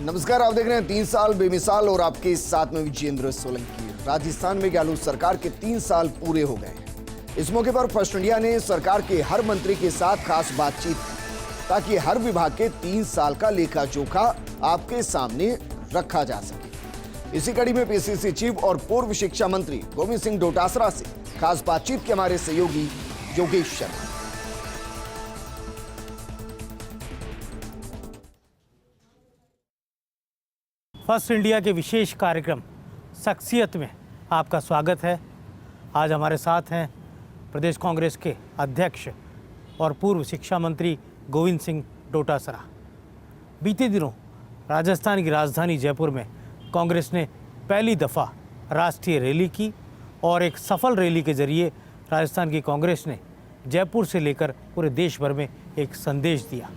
नमस्कार, आप देख रहे हैं 3 साल बेमिसाल और आपके साथ में विजेंद्र सोलंकी। राजस्थान में गहलोत सरकार के 3 साल पूरे हो गए। इस मौके पर फर्स्ट इंडिया ने सरकार के हर मंत्री के साथ खास बातचीत की ताकि हर विभाग के 3 साल का लेखा जोखा आपके सामने रखा जा सके। इसी कड़ी में पीसीसी चीफ और पूर्व शिक्षा मंत्री गोविंद सिंह डोटासरा से खास बातचीत के हमारे सहयोगी योगेश शर्मा। फर्स्ट इंडिया के विशेष कार्यक्रम शख्सियत में आपका स्वागत है। आज हमारे साथ हैं प्रदेश कांग्रेस के अध्यक्ष और पूर्व शिक्षा मंत्री गोविंद सिंह डोटासरा। बीते दिनों राजस्थान की राजधानी जयपुर में कांग्रेस ने पहली दफ़ा राष्ट्रीय रैली की और एक सफल रैली के जरिए राजस्थान की कांग्रेस ने जयपुर से लेकर पूरे देश भर में एक संदेश दिया।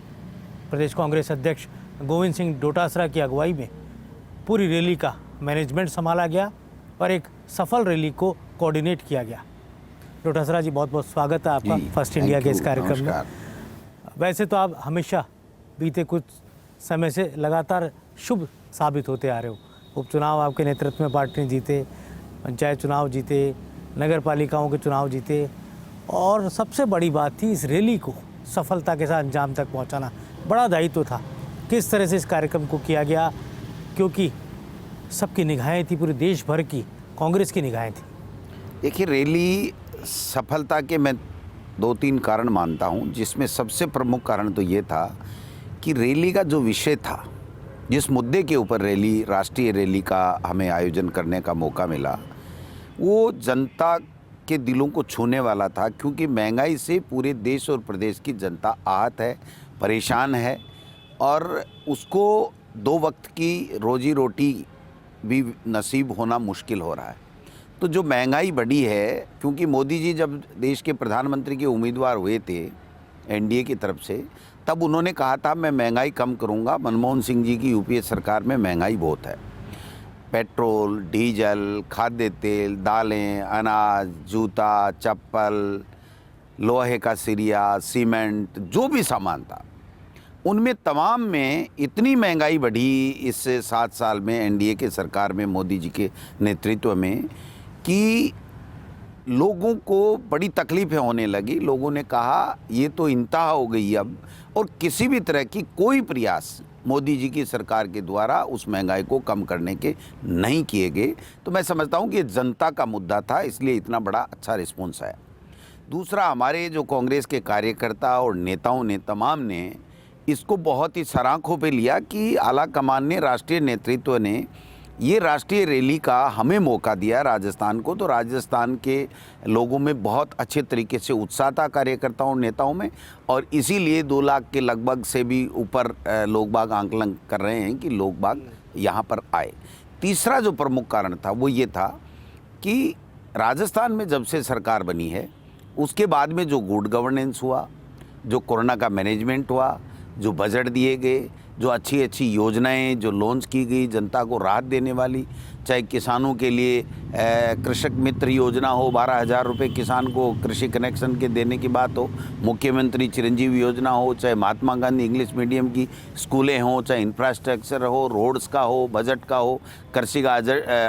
प्रदेश कांग्रेस अध्यक्ष गोविंद सिंह डोटासरा की अगुवाई में पूरी रैली का मैनेजमेंट संभाला गया और एक सफल रैली को कोऑर्डिनेट किया गया। डोटासरा जी, बहुत बहुत स्वागत है आपका फर्स्ट इंडिया के इस कार्यक्रम में। वैसे तो आप हमेशा बीते कुछ समय से लगातार शुभ साबित होते आ रहे हो। उपचुनाव आपके नेतृत्व में पार्टी ने जीते, पंचायत चुनाव जीते, नगर पालिकाओं के चुनाव जीते और सबसे बड़ी बात थी इस रैली को सफलता के साथ अंजाम तक पहुँचाना। बड़ा दायित्व था। किस तरह से इस कार्यक्रम को किया गया, क्योंकि सबकी निगाहें थी, पूरे देश भर की कांग्रेस की निगाहें थी। देखिए, रैली सफलता के मैं 2-3 कारण मानता हूं, जिसमें सबसे प्रमुख कारण तो ये था कि रैली का जो विषय था, जिस मुद्दे के ऊपर रैली, राष्ट्रीय रैली का हमें आयोजन करने का मौका मिला, वो जनता के दिलों को छूने वाला था। क्योंकि महंगाई से पूरे देश और प्रदेश की जनता आहत है, परेशान है और उसको 2 वक्त की रोजी रोटी भी नसीब होना मुश्किल हो रहा है। तो जो महंगाई बढ़ी है, क्योंकि मोदी जी जब देश के प्रधानमंत्री के उम्मीदवार हुए थे एनडीए की तरफ से, तब उन्होंने कहा था मैं महंगाई कम करूंगा। मनमोहन सिंह जी की यूपीए सरकार में महंगाई बहुत है। पेट्रोल, डीजल, खाद्य तेल, दालें, अनाज, जूता, चप्पल, लोहे का सिरिया, सीमेंट, जो भी सामान था उनमें तमाम में इतनी महंगाई बढ़ी इस 7 साल में एनडीए के सरकार में मोदी जी के नेतृत्व में कि लोगों को बड़ी तकलीफ़ें होने लगी। लोगों ने कहा ये तो इंतहा हो गई अब, और किसी भी तरह की कोई प्रयास मोदी जी की सरकार के द्वारा उस महंगाई को कम करने के नहीं किए गए। तो मैं समझता हूँ कि ये जनता का मुद्दा था, इसलिए इतना बड़ा अच्छा रिस्पॉन्स आया। दूसरा, हमारे जो कांग्रेस के कार्यकर्ता और नेताओं ने तमाम ने इसको बहुत ही सराखों पे लिया कि आला कमान ने, राष्ट्रीय नेतृत्व ने ये राष्ट्रीय रैली का हमें मौका दिया राजस्थान को। तो राजस्थान के लोगों में बहुत अच्छे तरीके से उत्साह था, कार्यकर्ताओं और नेताओं में, और इसीलिए 2 लाख के लगभग से भी ऊपर लोग बाग आंकलन कर रहे हैं कि लोग बाग यहाँ पर आए। तीसरा जो प्रमुख कारण था वो ये था कि राजस्थान में जब से सरकार बनी है उसके बाद में जो गुड गवर्नेंस हुआ, जो कोरोना का मैनेजमेंट हुआ, जो बजट दिए गए, जो अच्छी अच्छी योजनाएं जो लॉन्च की गई जनता को राहत देने वाली, चाहे किसानों के लिए कृषक मित्र योजना हो, 12,000 रुपये किसान को कृषि कनेक्शन के देने की बात हो, मुख्यमंत्री चिरंजीवी योजना हो, चाहे महात्मा गांधी इंग्लिश मीडियम की स्कूलें हों, चाहे इंफ्रास्ट्रक्चर हो, रोड्स का हो, बजट का हो, कृषि का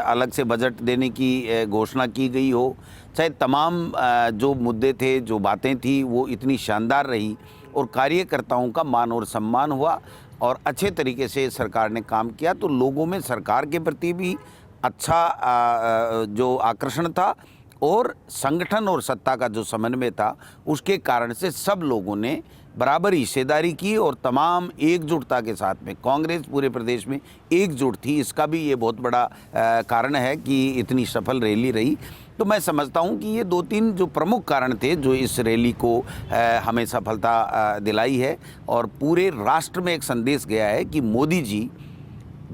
अलग से बजट देने की घोषणा की गई हो, चाहे तमाम जो मुद्दे थे, जो बातें थी, वो इतनी शानदार रही और कार्यकर्ताओं का मान और सम्मान हुआ और अच्छे तरीके से सरकार ने काम किया। तो लोगों में सरकार के प्रति भी अच्छा जो आकर्षण था और संगठन और सत्ता का जो समन्वय था, उसके कारण से सब लोगों ने बराबर हिस्सेदारी की और तमाम एकजुटता के साथ में कांग्रेस पूरे प्रदेश में एकजुट थी। इसका भी ये बहुत बड़ा कारण है कि इतनी सफल रैली रही। तो मैं समझता हूँ कि ये 2-3 जो प्रमुख कारण थे जो इस रैली को हमें सफलता दिलाई है, और पूरे राष्ट्र में एक संदेश गया है कि मोदी जी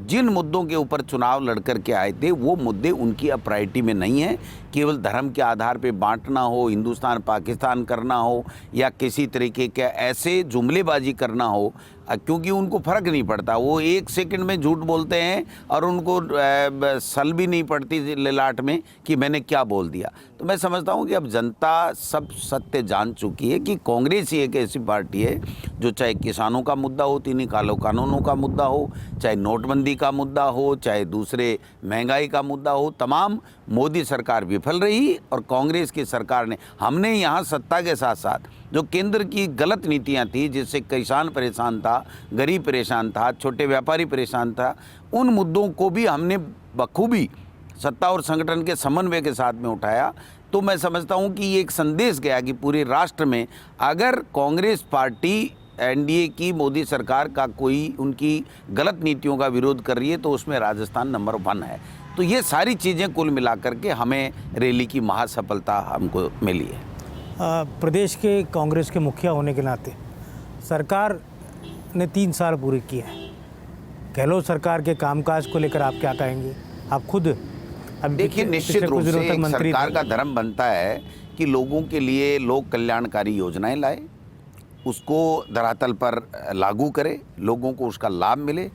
जिन मुद्दों के ऊपर चुनाव लड़ कर के आए थे वो मुद्दे उनकी अब प्रायोरिटी में नहीं हैं। केवल धर्म के आधार पे बांटना हो, हिंदुस्तान पाकिस्तान करना हो या किसी तरीके के ऐसे जुमलेबाजी करना हो, क्योंकि उनको फ़र्क नहीं पड़ता। वो 1 सेकंड में झूठ बोलते हैं और उनको सल भी नहीं पड़ती ललाट में कि मैंने क्या बोल दिया। तो मैं समझता हूँ कि अब जनता सब सत्य जान चुकी है कि कांग्रेस ही एक ऐसी पार्टी है जो चाहे किसानों का मुद्दा हो, 3 कानूनों का मुद्दा हो, चाहे नोटबंदी का मुद्दा हो, चाहे दूसरे महंगाई का मुद्दा हो, तमाम मोदी सरकार विफल रही और कांग्रेस की सरकार ने, हमने यहाँ सत्ता के साथ साथ जो केंद्र की गलत नीतियाँ थी जिससे किसान परेशान था, गरीब परेशान था, छोटे व्यापारी परेशान था, उन मुद्दों को भी हमने बखूबी सत्ता और संगठन के समन्वय के साथ में उठाया। तो मैं समझता हूँ कि ये एक संदेश गया कि पूरे राष्ट्र में अगर कांग्रेस पार्टी एनडीए की मोदी सरकार का कोई उनकी गलत नीतियों का विरोध कर रही है तो उसमें राजस्थान नंबर 1 है। तो ये सारी चीज़ें कुल मिलाकर के हमें रैली की महासफलता हमको मिली है। प्रदेश के कांग्रेस के मुखिया होने के नाते सरकार ने 3 साल पूरे किए हैं। गहलोत सरकार के कामकाज को लेकर आप क्या कहेंगे? आप खुद अब देखिए, निश्चित रूप से एक सरकार का धर्म बनता है कि लोगों के लिए लोक कल्याणकारी योजनाएं लाए, उसको धरातल पर लागू करे, लोगों को उसका लाभ मिले,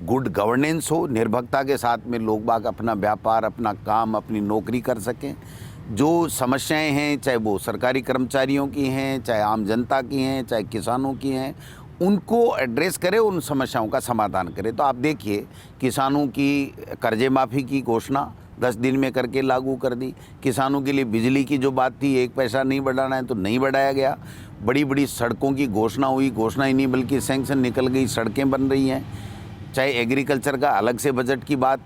गुड गवर्नेंस हो, निर्भरता के साथ में लोग बाग अपना व्यापार, अपना काम, अपनी नौकरी कर सकें। जो समस्याएं हैं, चाहे वो सरकारी कर्मचारियों की हैं, चाहे आम जनता की हैं, चाहे किसानों की हैं, उनको एड्रेस करे, उन समस्याओं का समाधान करे। तो आप देखिए, किसानों की कर्जे माफ़ी की घोषणा 10 दिन में करके लागू कर दी। किसानों के लिए बिजली की जो बात थी, 1 पैसा नहीं बढ़ाना है तो नहीं बढ़ाया गया। बड़ी बड़ी सड़कों की घोषणा हुई, घोषणा ही नहीं बल्कि सैंक्शन निकल गई, सड़कें बन रही हैं। चाहे एग्रीकल्चर का अलग से बजट की बात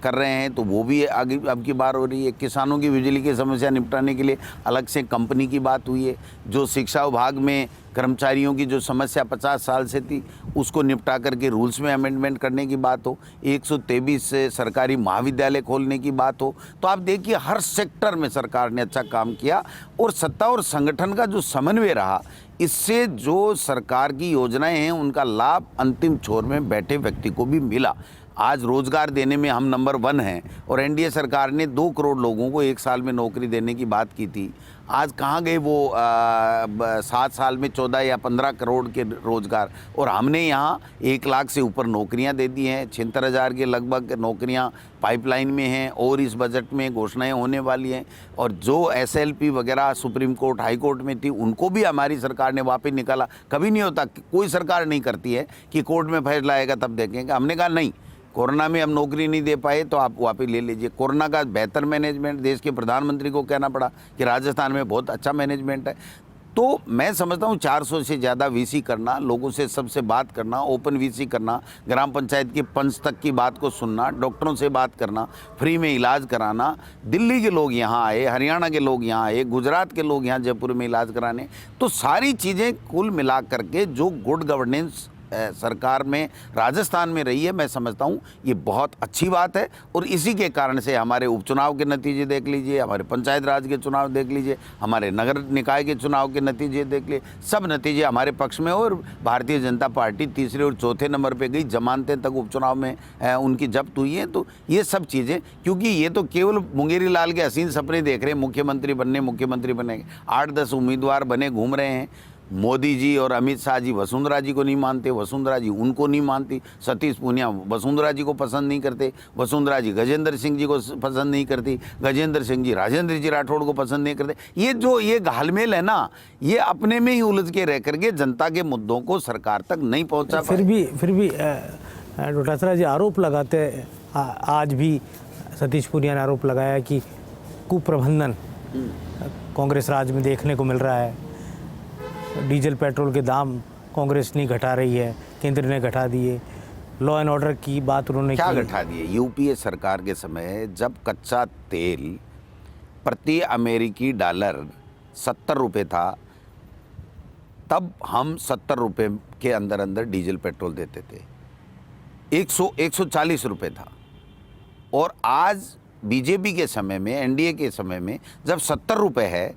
कर रहे हैं तो वो भी आगे अब की बार हो रही है। किसानों की बिजली की समस्या निपटाने के लिए अलग से कंपनी की बात हुई है। जो शिक्षा विभाग में कर्मचारियों की जो समस्या 50 साल से थी उसको निपटा करके रूल्स में अमेंडमेंट करने की बात हो, 123 से सरकारी महाविद्यालय खोलने की बात हो, तो आप देखिए हर सेक्टर में सरकार ने अच्छा काम किया। और सत्ता और संगठन का जो समन्वय रहा, इससे जो सरकार की योजनाएं हैं उनका लाभ अंतिम छोर में बैठे व्यक्ति को भी मिला। आज रोजगार देने में हम नंबर 1 हैं और एनडीए सरकार ने 2 करोड़ लोगों को 1 साल में नौकरी देने की बात की थी। आज कहाँ गए वो 7 साल में 14 या 15 करोड़ के रोजगार, और हमने यहाँ 1 लाख से ऊपर नौकरियाँ दे दी हैं। 76,000 के लगभग नौकरियाँ पाइपलाइन में हैं और इस बजट में घोषणाएं होने वाली हैं। और जो SLP वगैरह सुप्रीम कोर्ट हाई कोर्ट में थी उनको भी हमारी सरकार ने वापस निकाला। कभी नहीं होता, कोई सरकार नहीं करती है कि कोर्ट में फैसला आएगा तब देखेंगे। हमने कहा नहीं, कोरोना में हम नौकरी नहीं दे पाए तो आप वापस ले लीजिए। कोरोना का बेहतर मैनेजमेंट देश के प्रधानमंत्री को कहना पड़ा कि राजस्थान में बहुत अच्छा मैनेजमेंट है। तो मैं समझता हूँ 400 से ज़्यादा VC करना, लोगों से सबसे बात करना, ओपन VC करना, ग्राम पंचायत के पंच तक की बात को सुनना, डॉक्टरों से बात करना, फ्री में इलाज कराना। दिल्ली के लोग यहाँ आए, हरियाणा के लोग यहाँ आए, गुजरात के लोग यहाँ जयपुर में इलाज कराने। तो सारी चीज़ें कुल मिला करके जो गुड गवर्नेंस सरकार में राजस्थान में रही है, मैं समझता हूँ ये बहुत अच्छी बात है। और इसी के कारण से हमारे उपचुनाव के नतीजे देख लीजिए, हमारे पंचायत राज के चुनाव देख लीजिए, हमारे नगर निकाय के चुनाव के नतीजे देख लीजिए, सब नतीजे हमारे पक्ष में। और भारतीय जनता पार्टी 3रे और 4थे नंबर पे गई, जमानतें तक उपचुनाव में उनकी जब्त हुई हैं। तो ये सब चीज़ें, क्योंकि ये तो केवल मुंगेरी लाल के हसीन सपने देख रहे हैं, मुख्यमंत्री बनेंगे। 8-10 उम्मीदवार बने घूम रहे हैं। मोदी जी और अमित शाह जी वसुंधरा जी को नहीं मानते, वसुंधरा जी उनको नहीं मानती। सतीश पूनिया वसुंधरा जी को पसंद नहीं करते, वसुंधरा जी गजेंद्र सिंह जी को पसंद नहीं करती, गजेंद्र सिंह जी राजेंद्र जी राठौड़ को पसंद नहीं करते। ये घालमेल है ना, ये अपने में ही उलझ के रह करके जनता के मुद्दों को सरकार तक नहीं पहुँचा। फिर भी डोटासरा जी आरोप लगाते, आज भी सतीश पूनिया ने आरोप लगाया कि कुप्रबंधन कांग्रेस राज में देखने को मिल रहा है। डीजल पेट्रोल के दाम कांग्रेस नहीं घटा रही है, केंद्र ने घटा दिए। लॉ एंड ऑर्डर की बात उन्होंने क्या घटा दिए? यूपीए सरकार के समय जब कच्चा तेल प्रति अमेरिकी डॉलर 70 रुपये था, तब हम 70 रुपये के अंदर डीजल पेट्रोल देते थे। 140 रुपये था। और आज बीजेपी के समय में, एनडीए के समय में जब 70 रुपये है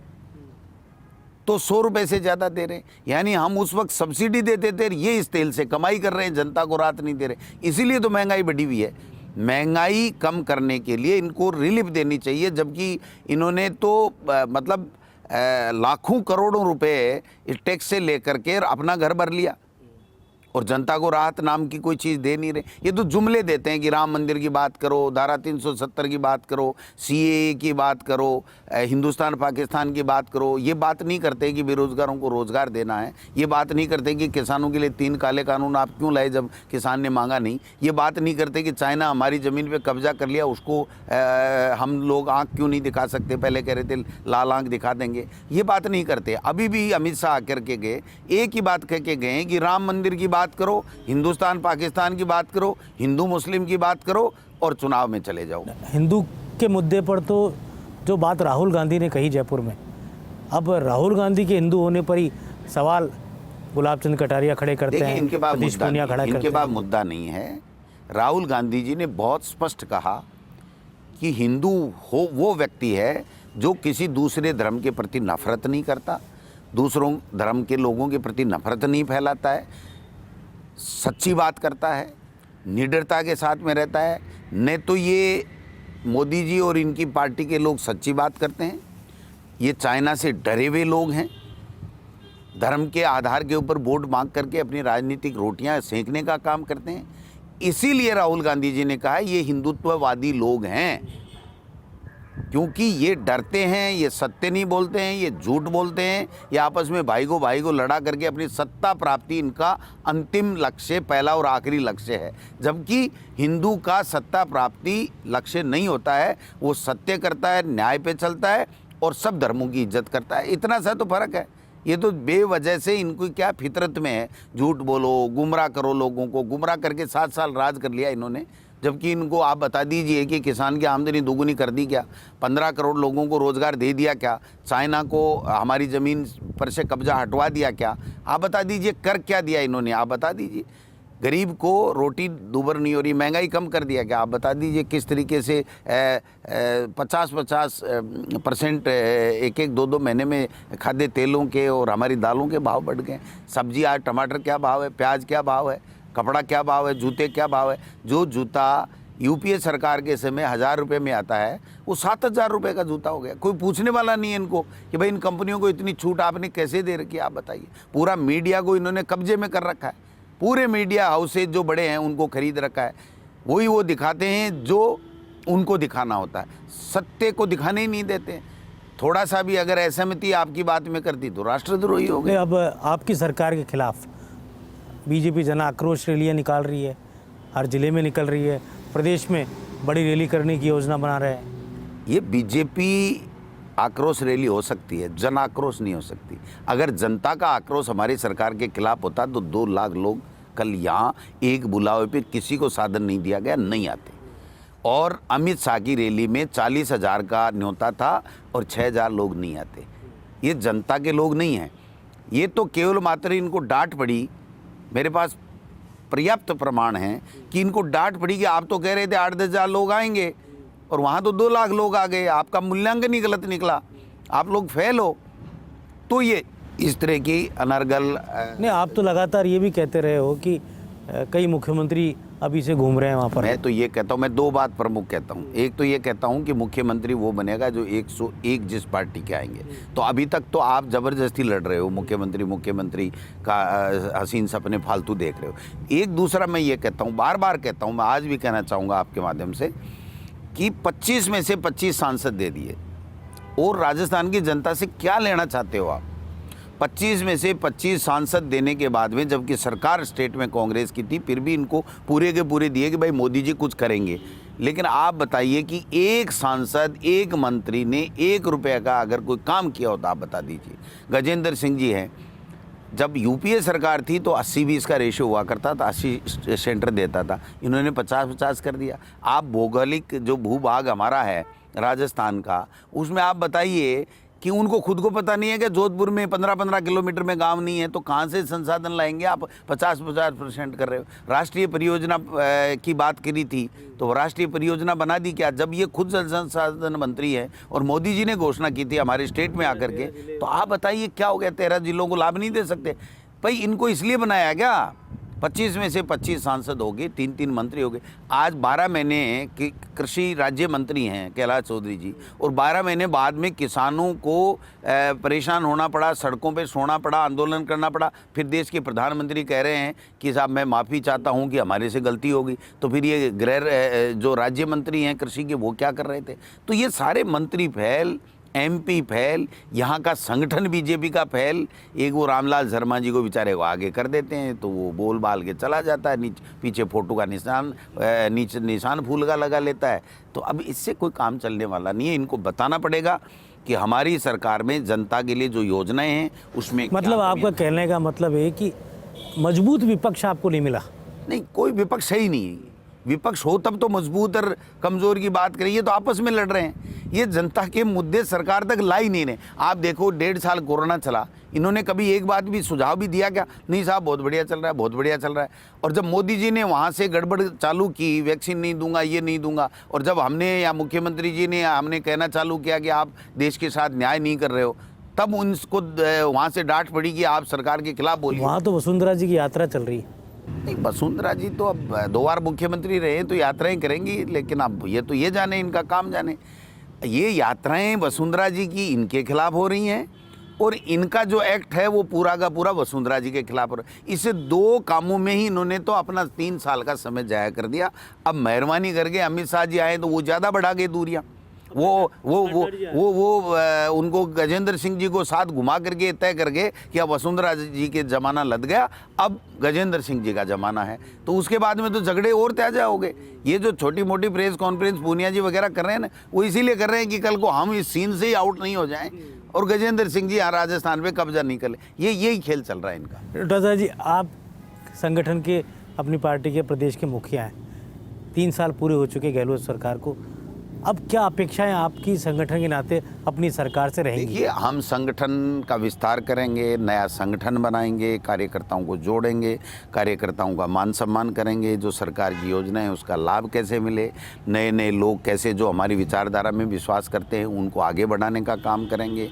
तो 100 रुपये से ज़्यादा दे रहे हैं। यानी हम उस वक्त सब्सिडी देते थे, ये इस तेल से कमाई कर रहे हैं, जनता को राहत नहीं दे रहे। इसीलिए तो महंगाई बढ़ी हुई है। महंगाई कम करने के लिए इनको रिलीफ देनी चाहिए, जबकि इन्होंने तो मतलब लाखों करोड़ों रुपए इस टैक्स से लेकर के अपना घर भर लिया और जनता को राहत नाम की कोई चीज़ दे नहीं रहे। ये तो जुमले देते हैं कि राम मंदिर की बात करो, धारा 370 की बात करो, सीएए की बात करो, हिंदुस्तान पाकिस्तान की बात करो। ये बात नहीं करते कि बेरोजगारों को रोज़गार देना है। ये बात नहीं करते कि किसानों के लिए 3 काले कानून आप क्यों लाए जब किसान ने मांगा नहीं। ये बात नहीं करते कि चाइना हमारी ज़मीन पर कब्जा कर लिया, उसको हम लोग आँख क्यों नहीं दिखा सकते। पहले कह रहे थे लाल आँख दिखा देंगे, ये बात नहीं करते। अभी भी अमित शाह आकर के गए, एक ही बात कह के गए कि राम मंदिर की बात करो, हिंदुस्तान पाकिस्तान की बात करो, हिंदू मुस्लिम की बात करो और चुनाव में चले जाओ। हिंदू के मुद्दे पर तो जो बात राहुल गांधी ने कही जयपुर में, अब राहुल गांधी के हिंदू होने पर ही सवाल गुलाब चंद कटारिया खड़े करते हैं, इनके पास सतीश पूनिया खड़ा करते हैं। इनके पास मुद्दा नहीं है। राहुल गांधी जी ने बहुत स्पष्ट कहा कि हिंदू हो वो व्यक्ति है जो किसी दूसरे धर्म के प्रति नफरत नहीं करता, दूसरों धर्म के लोगों के प्रति नफरत नहीं फैलाता है, सच्ची बात करता है, निडरता के साथ में रहता है। नहीं तो ये मोदी जी और इनकी पार्टी के लोग सच्ची बात करते हैं, ये चाइना से डरे हुए लोग हैं, धर्म के आधार के ऊपर वोट मांग करके अपनी राजनीतिक रोटियां सेंकने का काम करते हैं। इसीलिए राहुल गांधी जी ने कहा ये हिंदुत्ववादी लोग हैं, क्योंकि ये डरते हैं, ये सत्य नहीं बोलते हैं, ये झूठ बोलते हैं, ये आपस में भाई को लड़ा करके अपनी सत्ता प्राप्ति इनका अंतिम लक्ष्य, पहला और आखिरी लक्ष्य है। जबकि हिंदू का सत्ता प्राप्ति लक्ष्य नहीं होता है, वो सत्य करता है, न्याय पे चलता है और सब धर्मों की इज्जत करता है। इतना सा तो फर्क है। ये तो बेवजह से इनको क्या फितरत में है, झूठ बोलो, गुमराह करो, लोगों को गुमराह करके 7 साल राज कर लिया इन्होंने। जबकि इनको आप बता दीजिए कि किसान की आमदनी दोगुनी कर दी क्या, 15 करोड़ लोगों को रोज़गार दे दिया क्या, चाइना को हमारी ज़मीन पर से कब्जा हटवा दिया क्या, आप बता दीजिए कर क्या दिया इन्होंने, आप बता दीजिए। गरीब को रोटी दूबर नहीं हो रही, महंगाई कम कर दिया क्या, आप बता दीजिए। किस तरीके से 50% 1-2 महीने में खाद्य तेलों के और हमारी दालों के भाव बढ़ गए। सब्जी आज टमाटर क्या भाव है, प्याज क्या भाव है, कपड़ा क्या भाव है, जूते क्या भाव है। जो जूता यूपीए सरकार के समय 1000 रुपये में आता है, वो 7000 रुपये का जूता हो गया। कोई पूछने वाला नहीं है इनको कि भाई इन कंपनियों को इतनी छूट आपने कैसे दे रखी है, आप बताइए। पूरा मीडिया को इन्होंने कब्जे में कर रखा है, पूरे मीडिया हाउसेज जो बड़े हैं उनको खरीद रखा है। वही वो दिखाते हैं जो उनको दिखाना होता है, सत्य को दिखाने ही नहीं देते। थोड़ा सा भी अगर असहमति आपकी बात में करती तो राष्ट्रद्रोही हो गए। अब आपकी सरकार के खिलाफ बीजेपी जन आक्रोश रैलियाँ निकाल रही है, हर जिले में निकल रही है, प्रदेश में बड़ी रैली करने की योजना बना रहे हैं। ये बीजेपी आक्रोश रैली हो सकती है, जन आक्रोश नहीं हो सकती। अगर जनता का आक्रोश हमारी सरकार के खिलाफ होता तो 2 लाख लोग कल यहाँ एक बुलावे पे, किसी को साधन नहीं दिया गया, नहीं आते। और अमित शाह की रैली में 40,000 का न्योता था और 6,000 लोग नहीं आते। ये जनता के लोग नहीं हैं, ये तो केवल मात्र इनको डांट पड़ी। मेरे पास पर्याप्त प्रमाण हैं कि इनको डांट पड़ी कि आप तो कह रहे थे 8-10 हज़ार लोग आएंगे और वहाँ तो 2 लाख लोग आ गए, आपका मूल्यांकन ही गलत निकला, आप लोग फेल हो। तो ये इस तरह की अनर्गल नहीं, आप तो लगातार ये भी कहते रहे हो कि कई मुख्यमंत्री अभी से घूम रहे हैं वहाँ पर। मैं तो ये कहता हूँ, मैं 2 बात प्रमुख कहता हूँ। एक तो ये कहता हूँ कि मुख्यमंत्री वो बनेगा जो 101 जिस पार्टी के आएंगे। तो अभी तक तो आप ज़बरदस्ती लड़ रहे हो, मुख्यमंत्री का हसीन सपने फालतू देख रहे हो। एक दूसरा मैं ये कहता हूँ, बार बार कहता हूँ, मैं आज भी कहना चाहूँगा आपके माध्यम से कि 25 में से 25 सांसद दे दिए और राजस्थान की जनता से क्या लेना चाहते हो आप? 25 में से 25 सांसद देने के बाद में, जबकि सरकार स्टेट में कांग्रेस की थी, फिर भी इनको पूरे के पूरे दिए कि भाई मोदी जी कुछ करेंगे। लेकिन आप बताइए कि एक सांसद, एक मंत्री ने 1 रुपये का अगर कोई काम किया होता, आप बता दीजिए। गजेंद्र सिंह जी हैं, जब यूपीए सरकार थी तो 80-20 का रेशियो हुआ करता था, 80 सेंटर देता था, इन्होंने 50-50 कर दिया। आप भौगोलिक जो भूभाग हमारा है राजस्थान का, उसमें आप बताइए कि उनको खुद को पता नहीं है कि जोधपुर में 15-15 किलोमीटर में गांव नहीं है, तो कहाँ से संसाधन लाएंगे? आप 50-50% कर रहे हो। राष्ट्रीय परियोजना की बात करी थी तो राष्ट्रीय परियोजना बना दी क्या? जब ये खुद जल संसाधन मंत्री है और मोदी जी ने घोषणा की थी हमारे स्टेट में आकर के, तो आप बताइए क्या हो गया? 13 जिलों को लाभ नहीं दे सकते? भाई इनको इसलिए बनाया क्या 25 में से 25 सांसद हो गए, 3-3 मंत्री हो गए। आज 12 महीने कि कृषि राज्य मंत्री हैं कैलाश चौधरी जी, और 12 महीने बाद में किसानों को परेशान होना पड़ा, सड़कों पे सोना पड़ा, आंदोलन करना पड़ा। फिर देश के प्रधानमंत्री कह रहे हैं कि साहब मैं माफ़ी चाहता हूं कि हमारे से गलती हो गई। तो फिर ये गृह जो राज्य मंत्री हैं कृषि के, वो क्या कर रहे थे? तो ये सारे मंत्री फेल, एमपी फेल, यहाँ का संगठन बीजेपी का फेल। एक वो रामलाल शर्मा जी को बेचारे को आगे कर देते हैं तो वो बोल बाल के चला जाता है, नीचे पीछे फोटो का निशान, नीचे निशान फूल का लगा लेता है। तो अब इससे कोई काम चलने वाला नहीं है। इनको बताना पड़ेगा कि हमारी सरकार में जनता के लिए जो योजनाएं हैं उसमें मतलब आपका कहने का मतलब है कि मजबूत विपक्ष आपको नहीं मिला? नहीं, कोई विपक्ष है ही नहीं। विपक्ष हो तब तो मजबूत और कमज़ोर की बात करिए, तो आपस में लड़ रहे हैं। ये जनता के मुद्दे सरकार तक ला ही नहीं रहे। आप देखो 1.5 साल कोरोना चला, इन्होंने कभी एक बात भी सुझाव भी दिया क्या? नहीं साहब बहुत बढ़िया चल रहा है, बहुत बढ़िया चल रहा है। और जब मोदी जी ने वहाँ से गड़बड़ चालू की, वैक्सीन नहीं दूंगा, ये नहीं दूंगा, और जब हमने या मुख्यमंत्री जी ने हमने कहना चालू किया कि आप देश के साथ न्याय नहीं कर रहे हो, तब उनको वहाँ से डांट पड़ी कि आप सरकार के खिलाफ बोलिए। वहाँ तो वसुंधरा जी की यात्रा चल रही है। नहीं, वसुंधरा जी तो अब 2 बार मुख्यमंत्री रहे हैं तो यात्राएं करेंगी, लेकिन अब ये जाने, इनका काम जाने। ये यात्राएं वसुंधरा जी की इनके खिलाफ हो रही हैं और इनका जो एक्ट है वो पूरा का पूरा वसुंधरा जी के खिलाफ हो रहा है। इसे 2 कामों में ही इन्होंने तो अपना 3 साल का समय जाया कर दिया। अब मेहरबानी करके अमित शाह जी आए तो वो ज़्यादा बढ़ा गए दूरियाँ। वो उनको गजेंद्र सिंह जी को साथ घुमा करके तय करके कि अब वसुंधरा जी के ज़माना लद गया, अब गजेंद्र सिंह जी का ज़माना है। तो उसके बाद में तो झगड़े और तेज हो गए। ये जो छोटी मोटी प्रेस कॉन्फ्रेंस पूनिया जी वगैरह कर रहे हैं ना, वो इसीलिए कर रहे हैं कि कल को हम इस सीन से ही आउट नहीं हो जाएं और गजेंद्र सिंह जी यहाँ राजस्थान पे कब्जा नहीं कर ले। यही खेल चल रहा है इनका। डॉक्टर साहब जी, आप संगठन के, अपनी पार्टी के प्रदेश के मुखिया हैं, 3 साल पूरे हो चुके गहलोत सरकार को। अब क्या अपेक्षाएं आपकी संगठन के नाते अपनी सरकार से रहेंगी? देखिए, हम संगठन का विस्तार करेंगे, नया संगठन बनाएंगे, कार्यकर्ताओं को जोड़ेंगे, कार्यकर्ताओं का मान सम्मान करेंगे, जो सरकार की योजना है उसका लाभ कैसे मिले, नए नए लोग कैसे जो हमारी विचारधारा में विश्वास करते हैं उनको आगे बढ़ाने का काम करेंगे,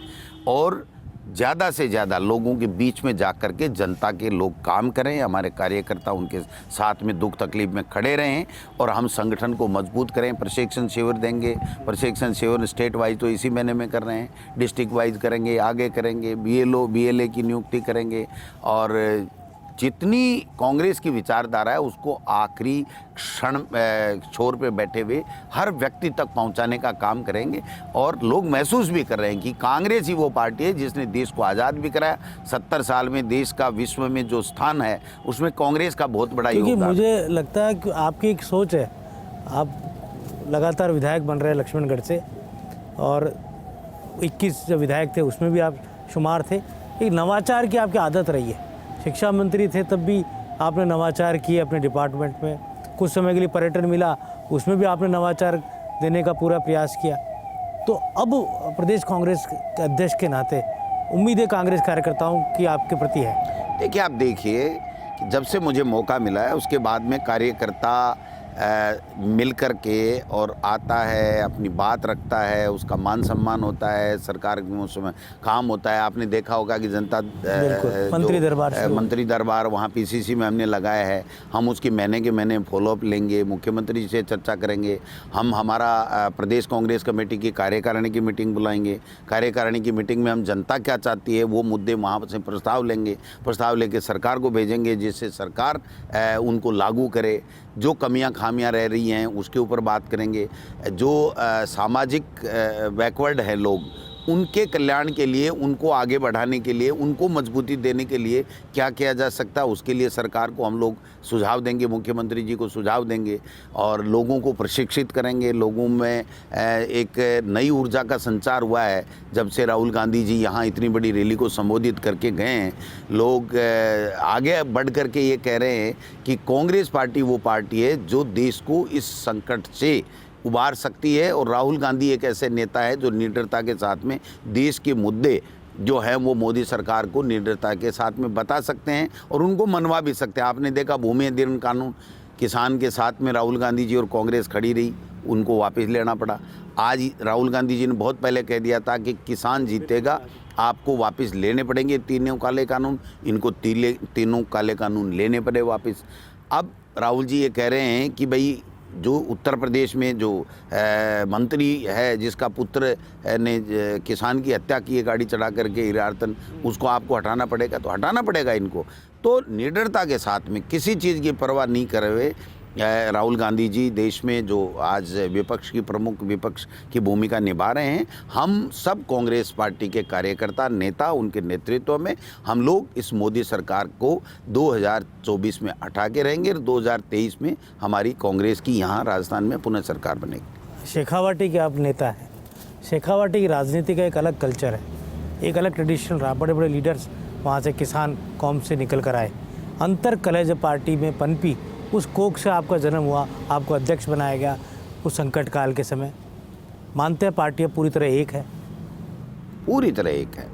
और ज़्यादा से ज़्यादा लोगों के बीच में जा कर के जनता के लोग काम करें, हमारे कार्यकर्ता उनके साथ में दुख तकलीफ में खड़े रहें और हम संगठन को मजबूत करें। प्रशिक्षण शिविर देंगे, प्रशिक्षण शिविर स्टेट वाइज तो इसी महीने में कर रहे हैं, डिस्ट्रिक्ट वाइज करेंगे, आगे करेंगे, BLO BLA की नियुक्ति करेंगे, और जितनी कांग्रेस की विचारधारा है उसको आखिरी क्षण छोर पे बैठे हुए हर व्यक्ति तक पहुंचाने का काम करेंगे। और लोग महसूस भी कर रहे हैं कि कांग्रेस ही वो पार्टी है जिसने देश को आज़ाद भी कराया। 70 साल में देश का विश्व में जो स्थान है उसमें कांग्रेस का बहुत बड़ा योगदान। क्योंकि मुझे लगता है कि आपकी एक सोच है, आप लगातार विधायक बन रहे हैं लक्ष्मणगढ़ से, और 21 जो विधायक थे उसमें भी आप शुमार थे। एक नवाचार की आपकी आदत रही है, शिक्षा मंत्री थे तब भी आपने नवाचार किए अपने डिपार्टमेंट में, कुछ समय के लिए पर्यटन मिला उसमें भी आपने नवाचार देने का पूरा प्रयास किया। तो अब प्रदेश कांग्रेस के अध्यक्ष के नाते उम्मीदें कांग्रेस कार्यकर्ताओं की आपके प्रति है? देखिए, आप देखिए कि जब से मुझे मौका मिला है उसके बाद में कार्यकर्ता मिल कर के और आता है, अपनी बात रखता है, उसका मान सम्मान होता है, सरकार में उस समय काम होता है। आपने देखा होगा कि जनता मंत्री दरबार वहाँ PCC में हमने लगाया है, हम उसकी महीने के महीने फॉलोअप लेंगे, मुख्यमंत्री से चर्चा करेंगे। हम हमारा प्रदेश कांग्रेस कमेटी की कार्यकारिणी की मीटिंग बुलाएंगे, कार्यकारिणी की मीटिंग में हम जनता क्या चाहती है वो मुद्दे वहाँ से प्रस्ताव लेंगे, प्रस्ताव लेके सरकार को भेजेंगे जिससे सरकार उनको लागू करे। जो कमियां खामियां रह रही हैं उसके ऊपर बात करेंगे। जो सामाजिक बैकवर्ड है लोग, उनके कल्याण के लिए, उनको आगे बढ़ाने के लिए, उनको मजबूती देने के लिए क्या किया जा सकता है उसके लिए सरकार को हम लोग सुझाव देंगे, मुख्यमंत्री जी को सुझाव देंगे और लोगों को प्रशिक्षित करेंगे। लोगों में एक नई ऊर्जा का संचार हुआ है जब से राहुल गांधी जी यहाँ इतनी बड़ी रैली को संबोधित करके गए हैं। लोग आगे बढ़ कर के ये कह रहे हैं कि कांग्रेस पार्टी वो पार्टी है जो देश को इस संकट से उबार सकती है, और राहुल गांधी एक ऐसे नेता है जो निडरता के साथ में देश के मुद्दे जो हैं वो मोदी सरकार को निडरता के साथ में बता सकते हैं और उनको मनवा भी सकते हैं। आपने देखा भूमि अधिग्रहण कानून, किसान के साथ में राहुल गांधी जी और कांग्रेस खड़ी रही, उनको वापस लेना पड़ा। आज राहुल गांधी जी ने बहुत पहले कह दिया था कि किसान जीतेगा आपको वापस लेने पड़ेंगे तीनों काले कानून, इनको तीनों काले कानून लेने पड़े वापस। अब राहुल जी ये कह रहे हैं कि भाई जो उत्तर प्रदेश में जो मंत्री है जिसका पुत्र ने किसान की हत्या की है गाड़ी चढ़ा करके इरादतन, उसको आपको हटाना पड़ेगा, तो हटाना पड़ेगा इनको। तो निडरता के साथ में किसी चीज़ की परवाह नहीं करे हुए राहुल गांधी जी देश में जो आज विपक्ष की प्रमुख विपक्ष की भूमिका निभा रहे हैं, हम सब कांग्रेस पार्टी के कार्यकर्ता नेता उनके नेतृत्व में हम लोग इस मोदी सरकार को 2024 में हटा के रहेंगे और 2023 में हमारी कांग्रेस की यहाँ राजस्थान में पुनः सरकार बनेगी। शेखावाटी के आप नेता हैं, शेखावाटी की राजनीति का एक अलग कल्चर है, एक अलग ट्रेडिशनल रहा, बड़े बड़े लीडर्स वहाँ से किसान कौम से निकल कर आए, अंतर कलह जब पार्टी में पनपी, उस कोख से आपका जन्म हुआ, आपको अध्यक्ष बनाया गया उस संकट काल के समय। मानते हैं पार्टियाँ पूरी तरह एक है? पूरी तरह एक है,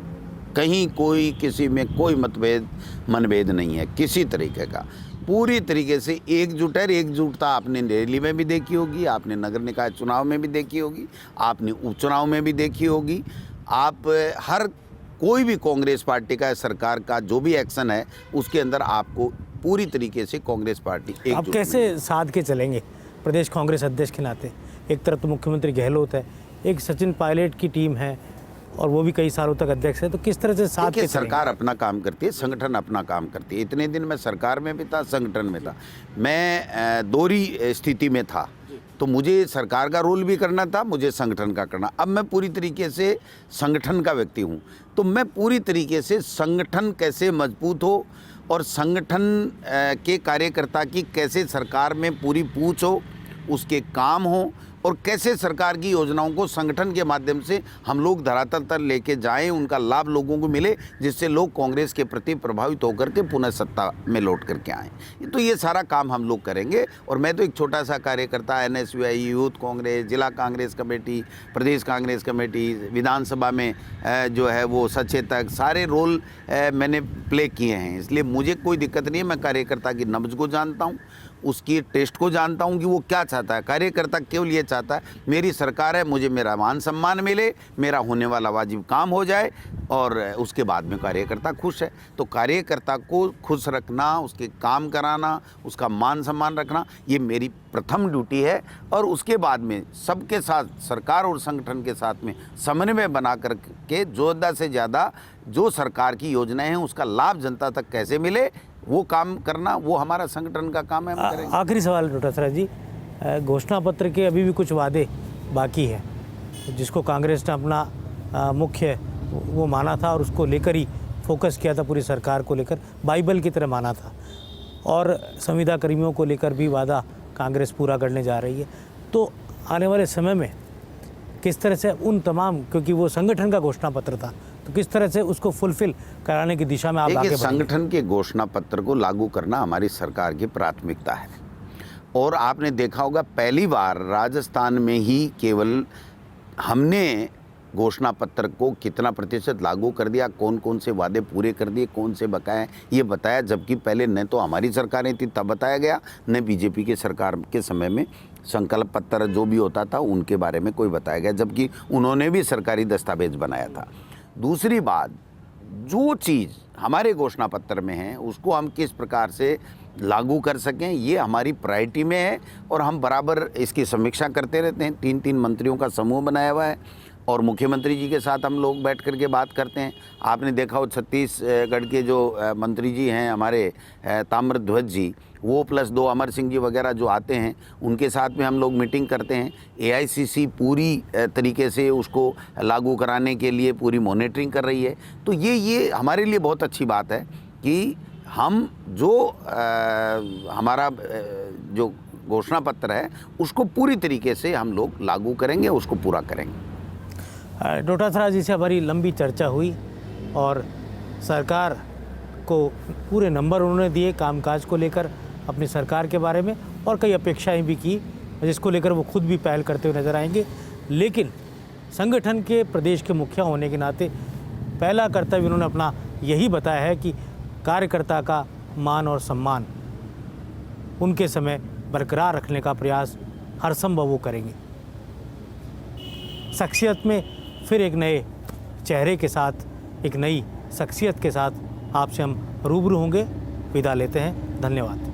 कहीं कोई किसी में कोई मनभेद नहीं है किसी तरीके का, पूरी तरीके से एकजुट है। एकजुटता आपने रैली में भी देखी होगी, आपने नगर निकाय चुनाव में भी देखी होगी, आपने उपचुनाव में भी देखी होगी। आप हर कोई भी कांग्रेस पार्टी का सरकार का जो भी एक्शन है उसके अंदर आपको पूरी तरीके से कांग्रेस पार्टी एकजुट। आप कैसे साथ के चलेंगे प्रदेश कांग्रेस अध्यक्ष के नाते? एक तरफ तो मुख्यमंत्री गहलोत है, एक सचिन पायलट की टीम है और वो भी कई सालों तक अध्यक्ष है, तो किस तरह से साथ के सरकार अपना काम करती है, संगठन अपना काम करती है। इतने दिन मैं सरकार में भी था, संगठन में था, मैं दोहरी स्थिति में था, तो मुझे सरकार का रोल भी करना था, मुझे संगठन का करना। अब मैं पूरी तरीके से संगठन का व्यक्ति हूँ, तो मैं पूरी तरीके से संगठन कैसे मजबूत हो और संगठन के कार्यकर्ता की कैसे सरकार में पूरी पूछ हो, उसके काम हो और कैसे सरकार की योजनाओं को संगठन के माध्यम से हम लोग धरातल तक लेके जाएं, उनका लाभ लोगों को मिले, जिससे लोग कांग्रेस के प्रति प्रभावित होकर के पुनः सत्ता में लौट करके आएँ। तो ये सारा काम हम लोग करेंगे। और मैं तो एक छोटा सा कार्यकर्ता, NSUI, यूथ कांग्रेस, जिला कांग्रेस कमेटी, प्रदेश कांग्रेस कमेटी, विधानसभा में जो है वो सचेतक, सारे रोल मैंने प्ले किए हैं, इसलिए मुझे कोई दिक्कत नहीं है। मैं कार्यकर्ता की नब्ज को जानता हूँ, उसकी टेस्ट को जानता हूँ कि वो क्या चाहता है, कार्यकर्ता केवल ये चाहता है मेरी सरकार है, मुझे मेरा मान सम्मान मिले, मेरा होने वाला वाजिब काम हो जाए और उसके बाद में कार्यकर्ता खुश है। तो कार्यकर्ता को खुश रखना, उसके काम कराना, उसका मान सम्मान रखना, ये मेरी प्रथम ड्यूटी है। और उसके बाद में सबके साथ सरकार और संगठन के साथ में समन्वय बना करके ज़्यादा से ज़्यादा जो सरकार की योजनाएं हैं उसका लाभ जनता तक कैसे मिले वो काम करना, वो हमारा संगठन का काम है, हम करेंगे। आखिरी सवाल डोटासरा जी, घोषणा पत्र के अभी भी कुछ वादे बाकी हैं जिसको कांग्रेस ने अपना मुख्य वो माना था और उसको लेकर ही फोकस किया था, पूरी सरकार को लेकर बाइबल की तरह माना था, और संविदा कर्मियों को लेकर भी वादा कांग्रेस पूरा करने जा रही है। तो आने वाले समय में किस तरह से उन तमाम, क्योंकि वो संगठन का घोषणा पत्र था, तो किस तरह से उसको फुलफिल कराने की दिशा में आप आगे बढ़ेंगे? संगठन के घोषणा पत्र को लागू करना हमारी सरकार की प्राथमिकता है। और आपने देखा होगा पहली बार राजस्थान में ही केवल हमने घोषणा पत्र को कितना प्रतिशत लागू कर दिया, कौन कौन से वादे पूरे कर दिए, कौन से बकाए, ये बताया। जबकि पहले न तो हमारी सरकारें थी तब बताया गया, न बीजेपी के सरकार के समय में संकल्प पत्र जो भी होता था उनके बारे में कोई बताया गया, जबकि उन्होंने भी सरकारी दस्तावेज बनाया था। दूसरी बात, जो चीज़ हमारे घोषणा पत्र में है उसको हम किस प्रकार से लागू कर सकें, ये हमारी प्रायोरिटी में है और हम बराबर इसकी समीक्षा करते रहते हैं। 3-3 मंत्रियों का समूह बनाया हुआ है और मुख्यमंत्री जी के साथ हम लोग बैठ कर के बात करते हैं। आपने देखा हो छत्तीसगढ़ के जो मंत्री जी हैं हमारे ताम्रध्वज जी, वो +2 अमर सिंह जी वगैरह जो आते हैं, उनके साथ में हम लोग मीटिंग करते हैं। AICC पूरी तरीके से उसको लागू कराने के लिए पूरी मॉनिटरिंग कर रही है। तो ये हमारे लिए बहुत अच्छी बात है कि हम जो हमारा जो घोषणा पत्र है उसको पूरी तरीके से हम लोग लागू करेंगे, उसको पूरा करेंगे। डोटासरा जी से हमारी लंबी चर्चा हुई और सरकार को पूरे नंबर उन्होंने दिए कामकाज को लेकर, अपनी सरकार के बारे में, और कई अपेक्षाएं भी की जिसको लेकर वो खुद भी पहल करते हुए नजर आएंगे। लेकिन संगठन के प्रदेश के मुखिया होने के नाते पहला कर्तव्य उन्होंने अपना यही बताया है कि कार्यकर्ता का मान और सम्मान उनके समय बरकरार रखने का प्रयास हर संभव वो करेंगे। शख्सियत में फिर एक नए चेहरे के साथ एक नई शख्सियत के साथ आपसे हम रूबरू होंगे। विदा लेते हैं, धन्यवाद।